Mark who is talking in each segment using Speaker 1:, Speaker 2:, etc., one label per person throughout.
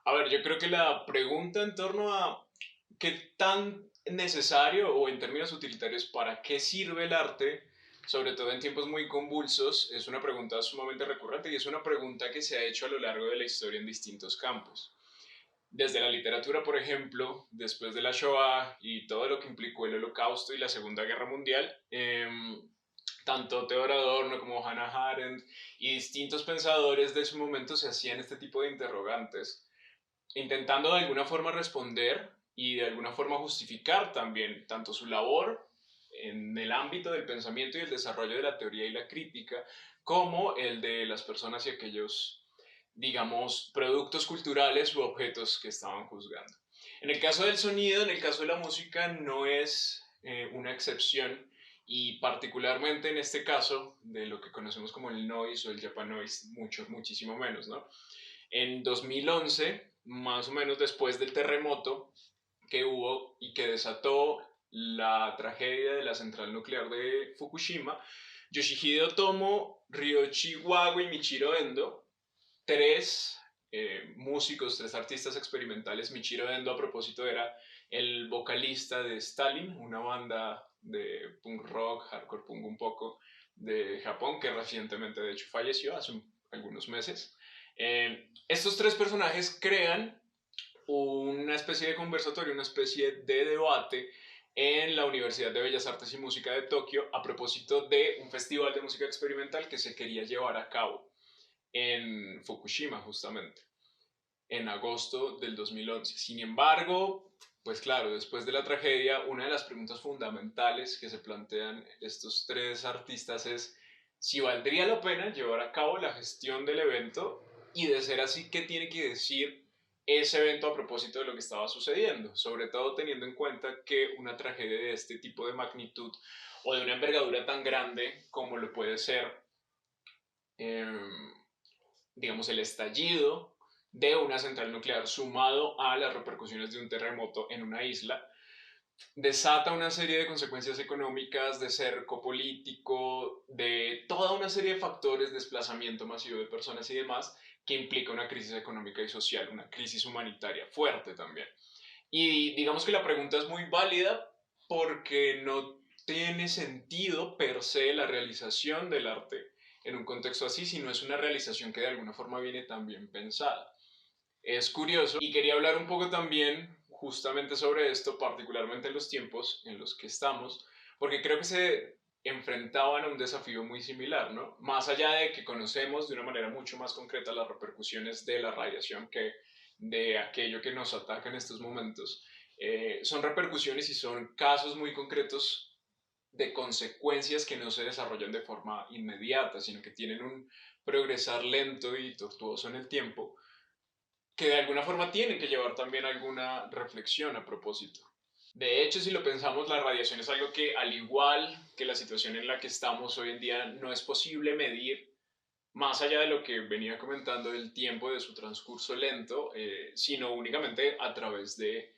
Speaker 1: A ver, yo creo que la pregunta en torno a qué tan necesario o en términos utilitarios, ¿para qué sirve el arte? Sobre todo en tiempos muy convulsos, es una pregunta sumamente recurrente y es una pregunta que se ha hecho a lo largo de la historia en distintos campos. Desde la literatura, por ejemplo, después de la Shoah y todo lo que implicó el Holocausto y la Segunda Guerra Mundial, tanto Theodor Adorno como Hannah Arendt y distintos pensadores de su momento se hacían este tipo de interrogantes, intentando de alguna forma responder y de alguna forma justificar también tanto su labor en el ámbito del pensamiento y el desarrollo de la teoría y la crítica, como el de las personas y aquellos, digamos, productos culturales u objetos que estaban juzgando. En el caso del sonido, en el caso de la música, no es una excepción y particularmente en este caso de lo que conocemos como el noise o el japanoise, muchísimo menos, ¿no? En 2011, más o menos después del terremoto que hubo y que desató la tragedia de la central nuclear de Fukushima, Yoshihide Otomo, Ryoichi Wago y Michiro Endo, tres músicos, tres artistas experimentales. Michiro Endo, a propósito, era el vocalista de Stalin, una banda de punk rock, hardcore punk un poco, de Japón, que recientemente de hecho falleció hace algunos meses. Estos tres personajes crean una especie de conversatorio, una especie de debate en la Universidad de Bellas Artes y Música de Tokio a propósito de un festival de música experimental que se quería llevar a cabo en Fukushima justamente, en agosto del 2011. Sin embargo, pues claro, después de la tragedia, una de las preguntas fundamentales que se plantean estos tres artistas es si valdría la pena llevar a cabo la gestión del evento y de ser así, ¿qué tiene que decir ese evento a propósito de lo que estaba sucediendo? Sobre todo teniendo en cuenta que una tragedia de este tipo de magnitud o de una envergadura tan grande como lo puede ser eh, digamos, el estallido de una central nuclear sumado a las repercusiones de un terremoto en una isla, desata una serie de consecuencias económicas, de cerco político, de toda una serie de factores, desplazamiento masivo de personas y demás, que implica una crisis económica y social, una crisis humanitaria fuerte también. Y digamos que la pregunta es muy válida porque no tiene sentido per se la realización del arte en un contexto así, si no es una realización que de alguna forma viene tan bien pensada. Es curioso y quería hablar un poco también justamente sobre esto, particularmente en los tiempos en los que estamos, porque creo que se enfrentaban a un desafío muy similar, ¿no? Más allá de que conocemos de una manera mucho más concreta las repercusiones de la radiación que de aquello que nos ataca en estos momentos, son repercusiones y son casos muy concretos de consecuencias que no se desarrollan de forma inmediata, sino que tienen un progresar lento y tortuoso en el tiempo, que de alguna forma tienen que llevar también alguna reflexión a propósito. De hecho, si lo pensamos, la radiación es algo que, al igual que la situación en la que estamos hoy en día, no es posible medir más allá de lo que venía comentando del tiempo de su transcurso lento, sino únicamente a través de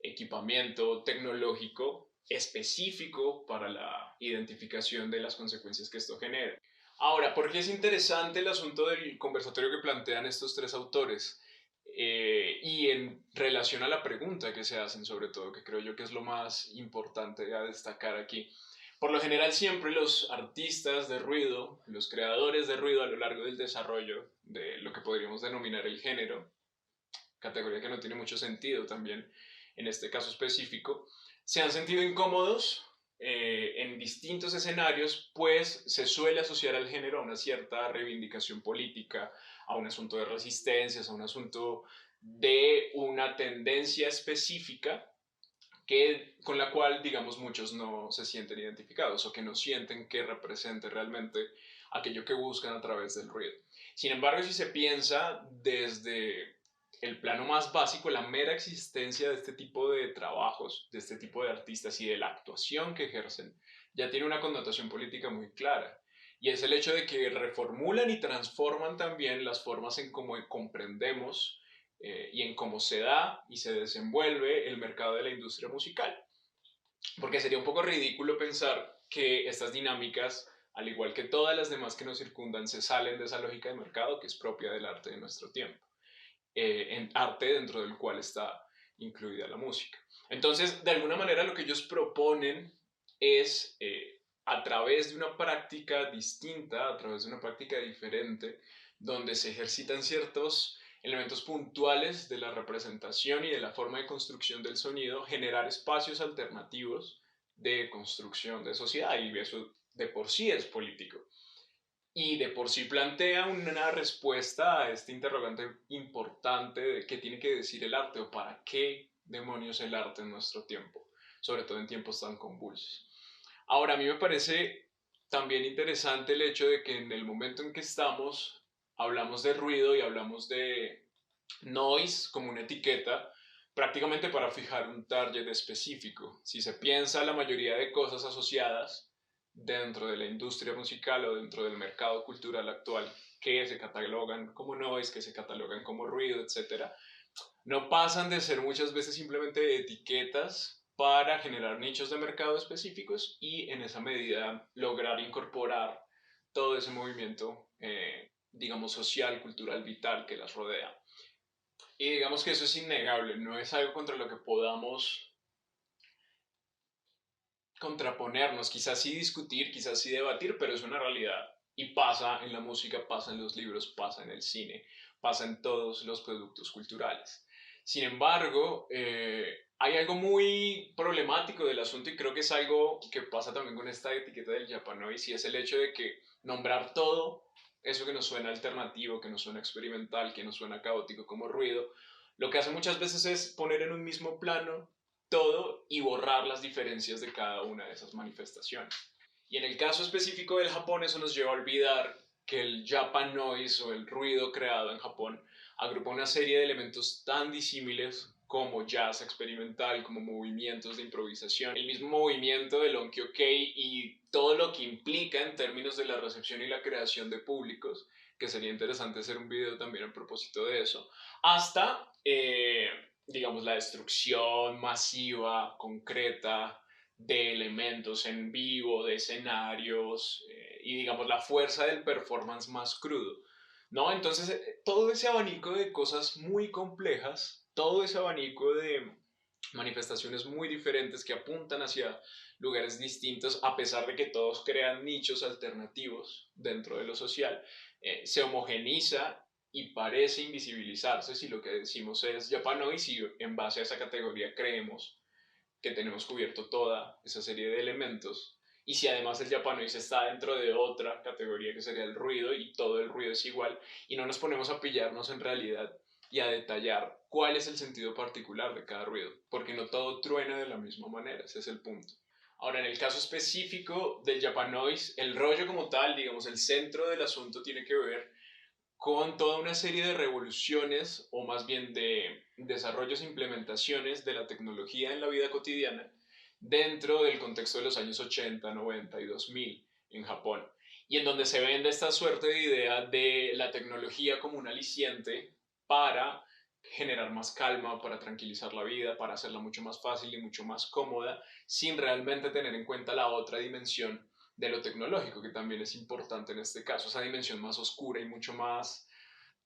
Speaker 1: equipamiento tecnológico específico para la identificación de las consecuencias que esto genera. Ahora, ¿por qué es interesante el asunto del conversatorio que plantean estos tres autores? Y en relación a la pregunta que se hacen, sobre todo, que creo yo que es lo más importante a destacar aquí. Por lo general, siempre los artistas de ruido, los creadores de ruido a lo largo del desarrollo de lo que podríamos denominar el género, categoría que no tiene mucho sentido también en este caso específico, se han sentido incómodos en distintos escenarios, pues se suele asociar al género a una cierta reivindicación política, a un asunto de resistencias, a un asunto de una tendencia específica con la cual, digamos, muchos no se sienten identificados o que no sienten que represente realmente aquello que buscan a través del ruido. Sin embargo, si se piensa desde el plano más básico, la mera existencia de este tipo de trabajos, de este tipo de artistas y de la actuación que ejercen, ya tiene una connotación política muy clara. Y es el hecho de que reformulan y transforman también las formas en cómo comprendemos y en cómo se da y se desenvuelve el mercado de la industria musical. Porque sería un poco ridículo pensar que estas dinámicas, al igual que todas las demás que nos circundan, se salen de esa lógica de mercado que es propia del arte de nuestro tiempo. en arte dentro del cual está incluida la música. Entonces, de alguna manera lo que ellos proponen es, a través de una práctica distinta, a través de una práctica diferente, donde se ejercitan ciertos elementos puntuales de la representación y de la forma de construcción del sonido, generar espacios alternativos de construcción de sociedad, y eso de por sí es político. Y de por sí plantea una respuesta a este interrogante importante de qué tiene que decir el arte o para qué demonios el arte en nuestro tiempo, sobre todo en tiempos tan convulsos. Ahora, a mí me parece también interesante el hecho de que en el momento en que estamos, hablamos de ruido y hablamos de noise como una etiqueta prácticamente para fijar un target específico. Si se piensa la mayoría de cosas asociadas dentro de la industria musical o dentro del mercado cultural actual que se catalogan como noise, que se catalogan como ruido, etcétera, no pasan de ser muchas veces simplemente etiquetas para generar nichos de mercado específicos y en esa medida lograr incorporar todo ese movimiento, digamos, social, cultural, vital que las rodea. Y digamos que eso es innegable, no es algo contra lo que podamos contraponernos, quizás sí discutir, quizás sí debatir, pero es una realidad. Y pasa en la música, pasa en los libros, pasa en el cine, pasa en todos los productos culturales. Sin embargo, hay algo muy problemático del asunto y creo que es algo que pasa también con esta etiqueta del Japanoise y es el hecho de que nombrar todo eso que nos suena alternativo, que nos suena experimental, que nos suena caótico como ruido, lo que hace muchas veces es poner en un mismo plano todo y borrar las diferencias de cada una de esas manifestaciones. Y en el caso específico del Japón, eso nos lleva a olvidar que el Japan Noise o el ruido creado en Japón agrupa una serie de elementos tan disímiles como jazz experimental, como movimientos de improvisación, el mismo movimiento del Onkyo-kei y todo lo que implica en términos de la recepción y la creación de públicos, que sería interesante hacer un video también a propósito de eso, hasta digamos, la destrucción masiva, concreta, de elementos en vivo, de escenarios y, digamos, la fuerza del performance más crudo, ¿no? Entonces, todo ese abanico de cosas muy complejas, todo ese abanico de manifestaciones muy diferentes que apuntan hacia lugares distintos, a pesar de que todos crean nichos alternativos dentro de lo social, se homogeniza y parece invisibilizarse si lo que decimos es Japanoise y en base a esa categoría creemos que tenemos cubierto toda esa serie de elementos. Y si además el Japanoise está dentro de otra categoría que sería el ruido y todo el ruido es igual y no nos ponemos a pillarnos en realidad y a detallar cuál es el sentido particular de cada ruido, porque no todo truena de la misma manera, ese es el punto. Ahora, en el caso específico del Japanoise, el rollo como tal, digamos, el centro del asunto tiene que ver con toda una serie de revoluciones o más bien de desarrollos e implementaciones de la tecnología en la vida cotidiana dentro del contexto de los años 80, 90 y 2000 en Japón. Y en donde se vende esta suerte de idea de la tecnología como un aliciente para generar más calma, para tranquilizar la vida, para hacerla mucho más fácil y mucho más cómoda, sin realmente tener en cuenta la otra dimensión de lo tecnológico, que también es importante en este caso, esa dimensión más oscura y mucho más,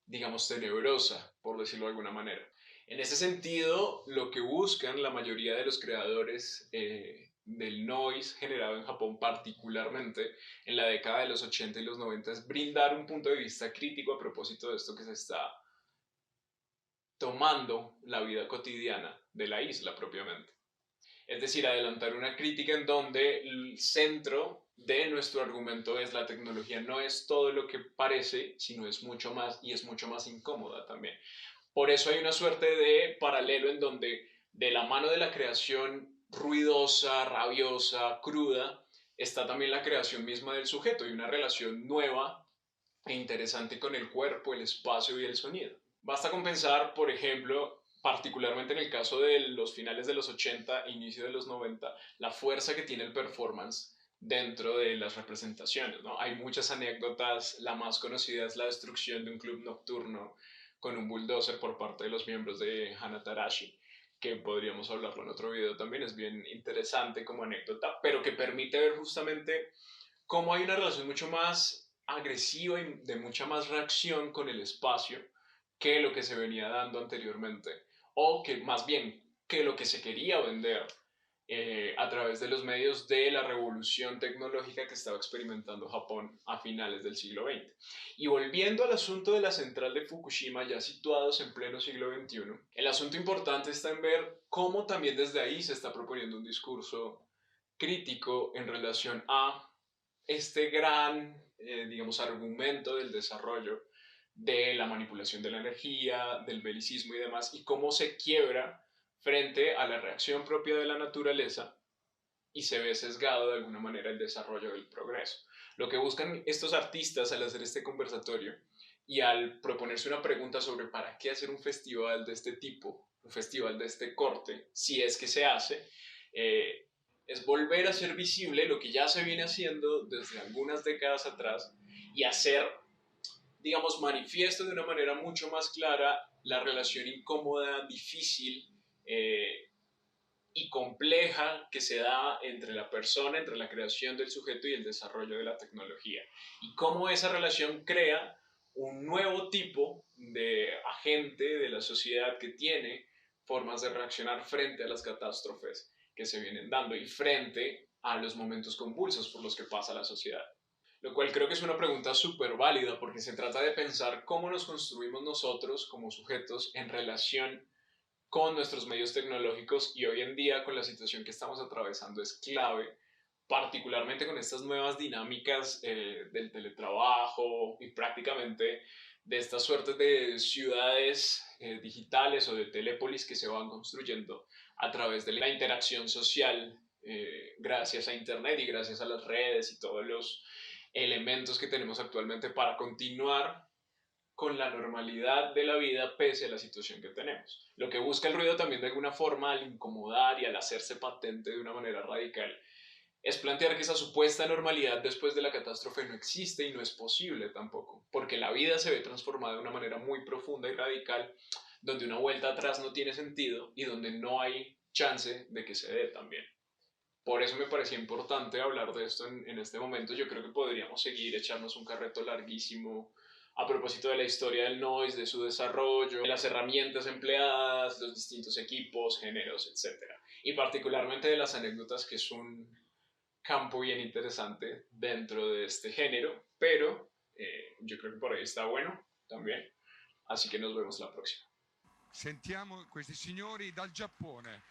Speaker 1: digamos, tenebrosa, por decirlo de alguna manera. En ese sentido, lo que buscan la mayoría de los creadores del noise generado en Japón, particularmente en la década de los 80 y los 90, es brindar un punto de vista crítico a propósito de esto que se está tomando la vida cotidiana de la isla propiamente. Es decir, adelantar una crítica en donde el centro de nuestro argumento es la tecnología no es todo lo que parece, sino es mucho más y es mucho más incómoda también. Por eso hay una suerte de paralelo en donde de la mano de la creación ruidosa, rabiosa, cruda, está también la creación misma del sujeto y una relación nueva e interesante con el cuerpo, el espacio y el sonido. Basta con pensar, por ejemplo, particularmente en el caso de los finales de los 80 e inicio de los 90, la fuerza que tiene el performance dentro de las representaciones, ¿no? Hay muchas anécdotas, la más conocida es la destrucción de un club nocturno con un bulldozer por parte de los miembros de Hanatarashi, que podríamos hablarlo en otro video también, es bien interesante como anécdota, pero que permite ver justamente cómo hay una relación mucho más agresiva y de mucha más reacción con el espacio que lo que se venía dando anteriormente, o que más bien que lo que se quería vender a través de los medios de la revolución tecnológica que estaba experimentando Japón a finales del siglo XX. Y volviendo al asunto de la central de Fukushima, ya situados en pleno siglo XXI, el asunto importante está en ver cómo también desde ahí se está proponiendo un discurso crítico en relación a este gran, digamos, argumento del desarrollo de la manipulación de la energía, del belicismo y demás, y cómo se quiebra frente a la reacción propia de la naturaleza y se ve sesgado de alguna manera el desarrollo del progreso. Lo que buscan estos artistas al hacer este conversatorio y al proponerse una pregunta sobre para qué hacer un festival de este tipo, un festival de este corte, si es que se hace, eh, es volver a hacer visible lo que ya se viene haciendo desde algunas décadas atrás y hacer, digamos, manifiesto de una manera mucho más clara la relación incómoda, difícil, eh, y compleja que se da entre la persona, entre la creación del sujeto y el desarrollo de la tecnología. Y cómo esa relación crea un nuevo tipo de agente de la sociedad que tiene formas de reaccionar frente a las catástrofes que se vienen dando y frente a los momentos convulsos por los que pasa la sociedad. Lo cual creo que es una pregunta súper válida porque se trata de pensar cómo nos construimos nosotros como sujetos en relación con nuestros medios tecnológicos y hoy en día con la situación que estamos atravesando es clave, particularmente con estas nuevas dinámicas del teletrabajo y prácticamente de estas suertes de ciudades digitales o de telépolis que se van construyendo a través de la interacción social gracias a Internet y gracias a las redes y todos los elementos que tenemos actualmente para continuar con la normalidad de la vida pese a la situación que tenemos. Lo que busca el ruido también de alguna forma al incomodar y al hacerse patente de una manera radical es plantear que esa supuesta normalidad después de la catástrofe no existe y no es posible tampoco, porque la vida se ve transformada de una manera muy profunda y radical, donde una vuelta atrás no tiene sentido y donde no hay chance de que se dé también. Por eso me parecía importante hablar de esto en este momento. Yo creo que podríamos seguir, echarnos un carreto larguísimo a propósito de la historia del noise, de su desarrollo, de las herramientas empleadas, los distintos equipos, géneros, etcétera. Y particularmente de las anécdotas, que es un campo bien interesante dentro de este género, pero yo creo que por ahí está bueno también. Así que nos vemos la próxima.
Speaker 2: Sentiamo questi signori dal Giappone.